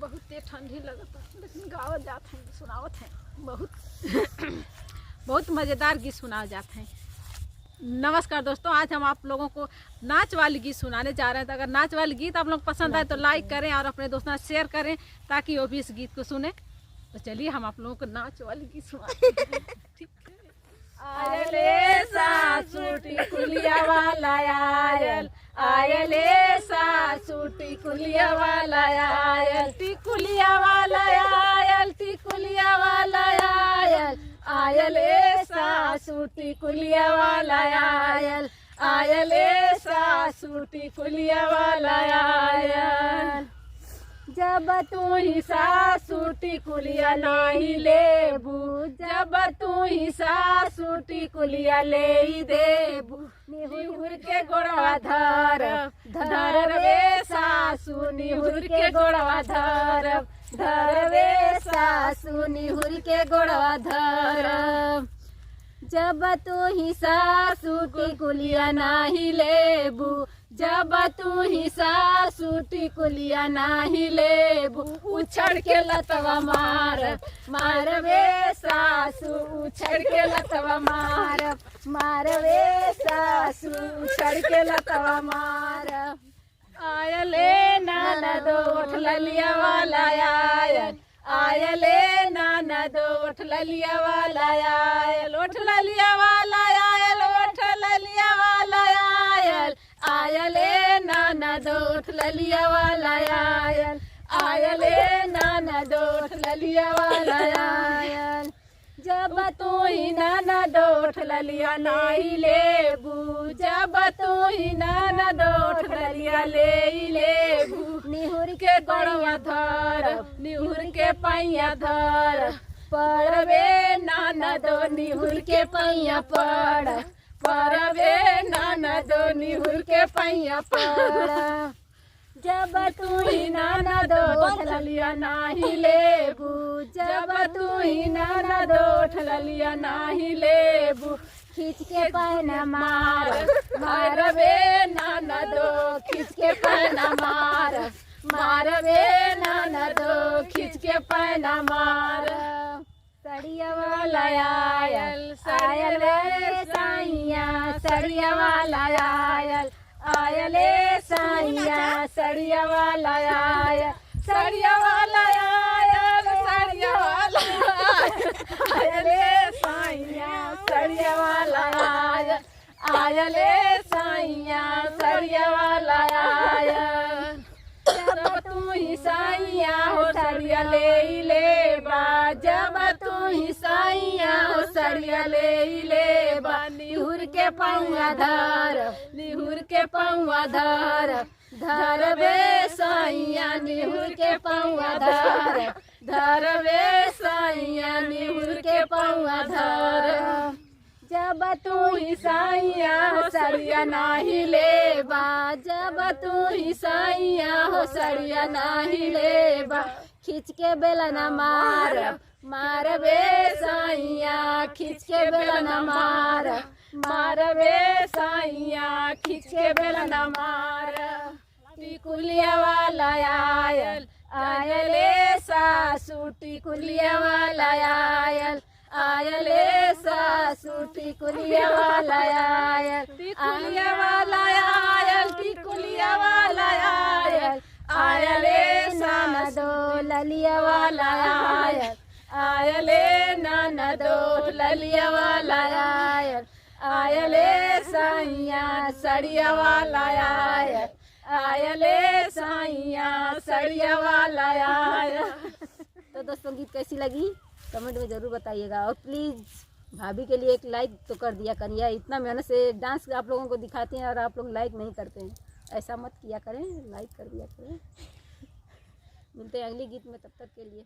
बहुत तेज ठंडी लगता लेकिन गावत जाते हैं सुनावत हैं बहुत बहुत मज़ेदार गीत सुनाए जाते हैं। नमस्कार दोस्तों, आज हम आप लोगों को नाच वाली गीत सुनाने जा रहे हैं। तो अगर नाच वाली गीत आप लोग पसंद आए तो लाइक करें और अपने दोस्तों से शेयर करें ताकि वो भी इस गीत को सुने। तो चलिए हम आप लोगों को नाच वाली गीत सुनाते हैं। ठीक है। आयले सासुटी कुलिया वाला आयल, आयले सासुटी कुलिया वाला आयल, टिकुलिया वाला आयल, टिकुलिया वाला आयल, आयले सासुटी कुलिया वाला आयल, आयले सासुटी कुलिया वाला आयल। जब तू ही सासुटी कुलिया नाही लेबू, जब तू ही सासुटी कुलिया ले देबू, निहुर के गोड़वा धर धर रे सासु, निहुर के गोड़वा धर धर रे सासु, निहुर के गोड़वा धर। जब तू ही सासुटी कुलिया नाही लेबू, जब तू ही सासुटी कुलिया नाही लेबू, उछड़ के लतवा मार मार वे सासु, उछड़ के लतवा मार मार वे सासु, उछड़ के लतवा मार। आयले ननदो उठलिया वाला आयल, आयले ननदो उठलिया वाला आयल, उठलिया वाला आयल, उठलिया वाला आयल, आयले ननदो उठलिया वाला आयल, आयले ननदो उठलिया वाला आयल। जब तू ही ननदो उठलिया नाही लेबू, जब तू ही ननदो उठलिया ले लेबू, निहुर के गोड़वा धर निहुर के पैया धर, पड़वे ननदो निहुर के पैया पड़, पड़वे ननदो निहुर के पैया पड़। जब तू ही ननदो उठलिया नाही लेबू, जब तू ही ननदो उठलिया नाही लेबू, खींच के पहना मार मार वे ननदो, खींच के पहना मार मार वे ननदो, खींच के पहना मार। सड़िया वाला आयल, आयल साइया, सड़िया वाला आयल, आयले साइया, सड़िया वाला आयल, सड़िया वाला आयल, सड़िया वाला आयले साइया, सड़िया वाला आयल, आयले साइया, सड़िया वाला आयल। जब तू ही साइया हो सड़िया ले लेबा, जब तू ही साइया हो सड़िया ले लेबा, निहुर के पौआ धर निहुर के पौआ धर धर वे साइया, निहुर के पौआ धर धर वे साइया, निहुर के पौआ धर। जब तू ही साइया हो सड़िया नाही लेबा, जब तू ही साइया हो सड़िया नाही लेबा, खींच के बेलना मार मार वे साइया, खींच के बेलना मार मार वे साइया, खींच के बेलना मार। टिकुलिया वाला आयल, आयले सासु टिकुलिया वाला आयल, आयले सासु टिकुलिया वाला आयल, टिकुलिया वाला आयल, टिकुलिया वाला आयल, आयले ननदो ललिया वाला आयल, आयले ननदो ललिया वाला आयल, आयले साइया सड़िया वाला आयल, आयले साइया सड़िया वाला आयल। तो दोस्तों गीत कैसी लगी कमेंट में ज़रूर बताइएगा और प्लीज़ भाभी के लिए एक लाइक तो कर दिया करिए। इतना मेहनत से डांस आप लोगों को दिखाते हैं और आप लोग लाइक नहीं करते हैं, ऐसा मत किया करें, लाइक कर दिया करें। मिलते हैं अगले गीत में, तब तक के लिए।